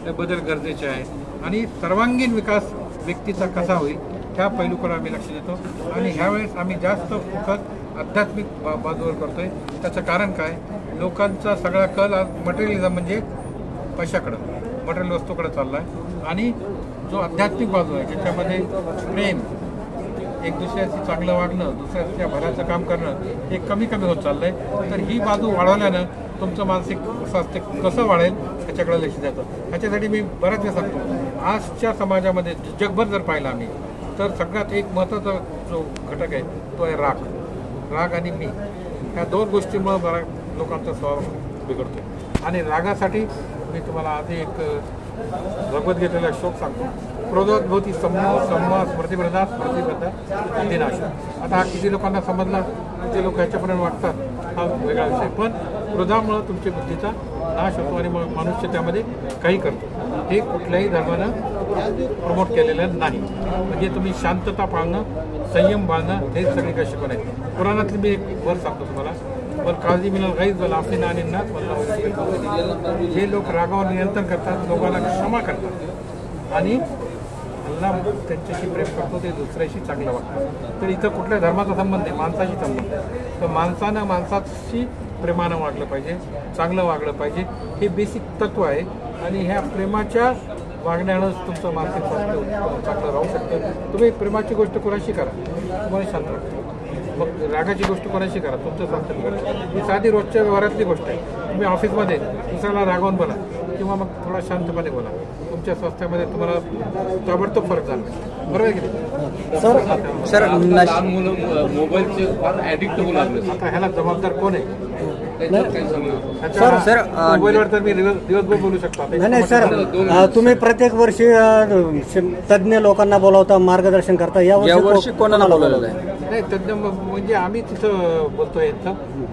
हे बदल गरजेचे आहे आणि सर्वांगीण विकास व्यक्तीचा कसा होईल ह्या पैलूकडे आम्ही लक्ष देतो आणि ह्यावेळेस आम्ही जास्त फोकस आध्यात्मिक बाजूवर करतोय। त्याचं कारण काय, लोकांचा सगळा कल मटेरियलिझम म्हणजे पैशाकडं, मटेरियल वस्तूकडे चालला आहे आणि जो आध्यात्मिक बाजू आहे ज्याच्यामध्ये प्रेम, एक दुसऱ्याशी चांगलं वागणं, दुसऱ्याच्या भल्याचं काम करणं हे कमी कमी होत चाललं आहे। तर ही बाजू वाढवल्यानं तुमचं मानसिक स्वास्थ्य कसं वाढेल ह्याच्याकडे लक्ष द्यायचं। ह्याच्यासाठी मी बऱ्याच वेळा सांगतो, आजच्या समाजामध्ये जगभर जर पाहिलं आम्ही तर सगळ्यात एक महत्त्वाचा जो घटक आहे तो आहे राग आणि मी। ह्या दोन गोष्टींमुळे बऱ्याच लोकांचा स्वभाव बिघडतो आणि रागासाठी मी तुम्हाला आधी एक भगवद्गीतेला श्लोक सांगतो, क्रोधोद्भवती समूह स्मृतिप्रदा विनाश। आता हा किती लोकांना समजला, किती लोक ह्याच्यापर्यंत वागतात हा वेगळा विषय, पण क्रोधामुळं तुमच्या बुद्धीचा नाश होतो आणि मग मनुष्य त्यामध्ये काही करतो। हे कुठल्याही धर्मानं प्रमोट केलेलं नाही। म्हणजे तुम्ही शांतता पाळणं, संयम बाळणं हे सगळी काही शिकवण आहे। पुराणातली मी एक वर सांगतो तुम्हाला, वर काळजी मिळेल गाईज लाफी नानींना जे लोक रागावर नियंत्रण करतात, लोकांना क्षमा करतात आणि अल्लाह त्यांच्याशी प्रेम करतो, ते दुसऱ्याशी चांगलं वागतात। तर इथं कुठल्या धर्माचा संबंध नाही, माणसाशी संबंध आहे। तर माणसानं माणसाशी प्रेमानं वागलं पाहिजे, चांगलं वागलं पाहिजे, हे बेसिक तत्व आहे आणि ह्या प्रेमाच्या वागण्यानंच तुमचं मानसिक स्वास्थ्य चांगलं राहू शकतं। तुम्ही प्रेमाची गोष्ट कोणाशी करा, तुम्हाला शांत वाटतं, मग रागाची गोष्ट कोणाशी करा, तुमचं स्वास्थ्य बिघडतं। ही साधी रोजच्या व्यवहारातली गोष्ट आहे। तुम्ही ऑफिसमध्ये दुसऱ्याला रागावून बोला किंवा मग थोडा शांतपणे बोला, तुमच्या स्वास्थ्यामध्ये तुम्हाला ताबडतोब फरक जाणवेल, बरोबर आहे की नाही? सर लहान मुलं मोबाईलचे फार ॲडिक्ट होऊ लागले, आता ह्याला जबाबदार कोण आहे? सर मोबाईलवर तर मी दिवसभर बोलू शकतो। नाही सर, तुम्ही प्रत्येक वर्षी तज्ज्ञ लोकांना बोलावता, मार्गदर्शन करता, या वर्षी कोणाला बोलवलेलं आहे? नाही, तज्ज्ञ म्हणजे आम्ही तिथं बोलतोय,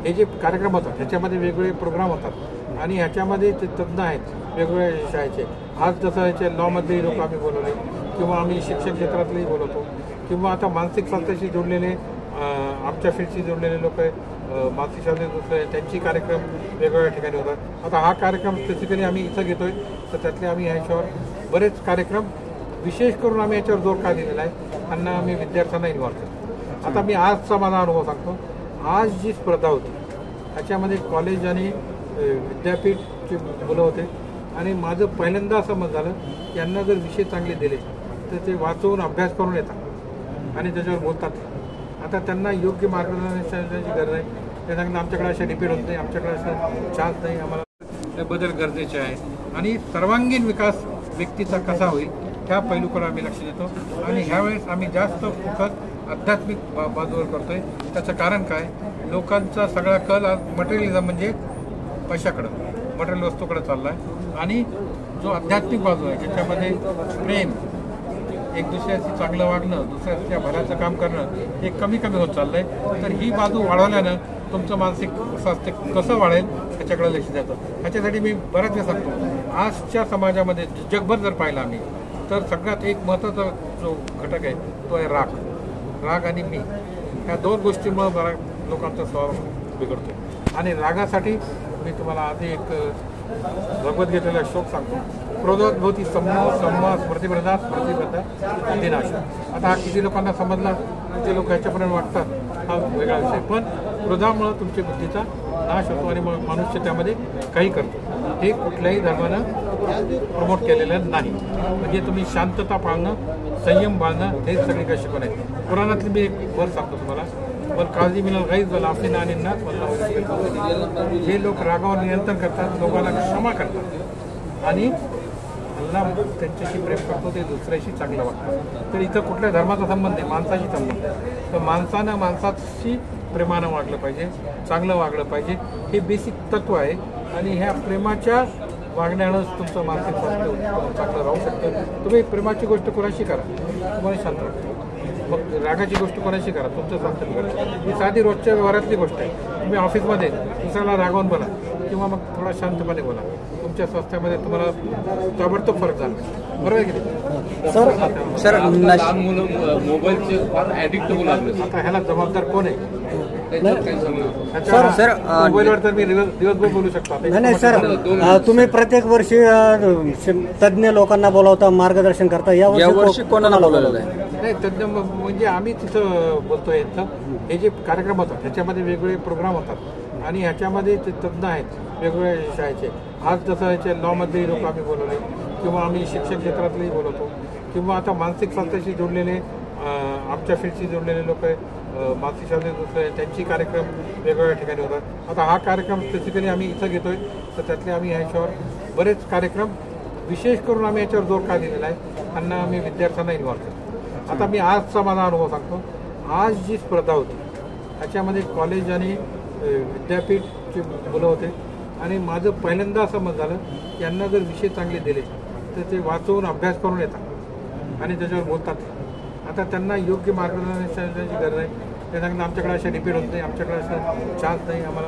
हे जे कार्यक्रम होतात ह्याच्यामध्ये वेगवेगळे प्रोग्राम होतात आणि ह्याच्यामध्ये ते तज्ज्ञ आहेत वेगवेगळ्या शाळेचे। आज जसं ह्याच्या लॉमधले लोक आम्ही बोलवले किंवा आम्ही शिक्षण क्षेत्रातलेही बोलवतो किंवा आता मानसिक स्वास्थ्याशी जोडलेले आमच्या फील्डशी जोडलेले लोक मानसिक स्वास्थ्य दुसरे त्यांची कार्यक्रम वेगवेगळ्या ठिकाणी होतात। आता हा कार्यक्रम स्पेसिफिकली आम्ही इथं घेतोय, तर त्यातले आम्ही ह्याच्यावर बरेच कार्यक्रम विशेष करून आम्ही याच्यावर जोर का दिलेला आहे, त्यांना आम्ही विद्यार्थ्यांना इन्व्हॉल्व करतो। आता मी आजचा माझा अनुभव सांगतो, आज जी स्पर्धा होती त्याच्यामध्ये कॉलेज आणि विद्यापीठची मुलं होते आणि माझं पहिल्यांदा असं मत झालं की यांना जर विषय चांगले दिले तर ते वाचवून अभ्यास करून येतात आणि त्याच्यावर बोलतात। आता त्यांना योग्य मार्गदर्शनाची गरज आहे। ते सांगितलं आमच्याकडे अशा डिपेंड होत नाही, आमच्याकडे असं चान्स नाही, आम्हाला बदल गरजेचे आहे आणि सर्वांगीण विकास व्यक्तीचा कसा होईल ह्या पैलूकडे आम्ही लक्ष देतो आणि ह्यावेळेस आम्ही जास्त फोकस आध्यात्मिक बाजूवर करतोय। त्याचं कारण काय, लोकांचा सगळा कल मटेरियलिझम म्हणजे पैशाकडं, मटेरियल वस्तूकडे चालला आहे आणि जो आध्यात्मिक बाजू आहे ज्याच्यामध्ये प्रेम, एक दुसऱ्याशी चांगलं वागणं, दुसऱ्याच्या भल्याचं काम करणं हे कमी कमी होत चाललं आहे। तर ही बाजू वाढवल्यानं तुमचं मानसिक स्वास्थ्य कसं वाढेल ह्याच्याकडे लक्ष द्यायचं। ह्याच्यासाठी मी बऱ्याच वेळा सांगतो, आजच्या समाजामध्ये जगभर जर पाहिलं आम्ही तर सगळ्यात एक महत्त्वाचा जो घटक आहे तो आहे राग आणि मी। ह्या दोन गोष्टींमुळे बऱ्याच लोकांचा स्वभाव बिघडतो आणि रागासाठी मी तुम्हाला आधी एक भगवद्गीतेला श्लोक सांगतो, क्रोधोद्भवती समूह स्मृतिप्रदा विनाश। आता हा किती लोकांना समजला, किती लोक ह्याच्यापर्यंत वागतात हा वेगळा विषय, पण क्रोधामुळं तुमच्या बुद्धीचा नाश होतो आणि मग मनुष्य त्यामध्ये काही करतो। हे कुठल्याही धर्मानं प्रमोट केलेलं नाही। म्हणजे तुम्ही शांतता पाळणं, संयम बाळणं हे सगळी काही शिकवण आहे। पुराणातली मी एक वर सांगतो तुम्हाला, वर काळजी मिळेल गाईज लाफी नानींना जे लोक रागावर नियंत्रण करतात, लोकांना क्षमा करतात आणि अल्लाह त्यांच्याशी प्रेम करतो, ते दुसऱ्याशी चांगलं वागतात। तर इथं कुठल्या धर्माचा संबंध नाही, माणसाशी संबंध आहे। तर माणसानं माणसाशी प्रेमानं वागलं पाहिजे, चांगलं वागलं पाहिजे, हे बेसिक तत्व आहे आणि ह्या प्रेमाच्या वागण्यानंच तुमचं मानसिक स्वास्थ्य चांगलं राहू शकतं। तुम्ही प्रेमाची गोष्ट कोणाशी करा, तुम्हाला शांत वाटतं, मग रागाची गोष्ट कोणाशी करा, तुमचं स्वास्थ्य बिघडतं। ही साधी रोजच्या व्यवहारातली गोष्ट आहे। तुम्ही ऑफिसमध्ये दुसऱ्याला रागावून बोला किंवा मग थोडा शांतपणे बोला, तुमच्या स्वास्थ्यामध्ये तुम्हाला ताबडतोब फरक जाणवेल, बरोबर आहे की नाही? सर लहान मुलं मोबाईलचे फार ॲडिक्ट होऊ लागले, आता ह्याला जबाबदार कोण आहे? त्याच्यावर काही सांगणार सर, मोबाईलवर तर मी दिवसभर बोलू शकतो आता. नाही नाही सर, तुम्ही प्रत्येक वर्षी तज्ञ लोकांना बोलावता, मार्गदर्शन करता. यावर्षी कोणाला बोलवलेलं आहे? नाही, तज्ञ म्हणजे आम्ही तिथं बोलतोय हे जे कार्यक्रम होतात त्याच्यामध्ये वेगवेगळे प्रोग्राम होतात आणि ह्याच्यामध्ये ते तज्ञ आहेत वेगवेगळ्या विषयाचे. आज जसं याचे लॉमधले लोक आम्ही बोलवले किंवा आम्ही शिक्षण क्षेत्रातलेही बोलवतो किंवा आता मानसिक स्वास्थ्याशी जोडलेले आमच्या फील्डशी जोडलेले लोक मानसिक स्वास्थ्य त्यांची कार्यक्रम वेगवेगळ्या ठिकाणी होतात. आता हा कार्यक्रम स्पेसिफिकली आम्ही इथं घेतोय तर त्यातले आम्ही ह्याच्यावर बरेच कार्यक्रम विशेष करून आम्ही याच्यावर जोर का दिलेला आहे त्यांना आम्ही विद्यार्थ्यांना इन्व्हॉल्व करतो. आता मी आजचा माझा अनुभव सांगतो. आज जी स्पर्धा होती त्याच्यामध्ये कॉलेज आणि विद्यापीठची मुलं होते आणि माझं पहिल्यांदा असं मत झालं की यांना जर विषय चांगले दिले तर ते वाचवून अभ्यास करून येतात आणि त्याच्यावर बोलतात. आता त्यांना योग्य मार्गदर्शनाची गरज आहे. ते सांगतात आमच्याकडे अशा डिपेंड होत नाही, आमच्याकडे असं चान्स नाही, आम्हाला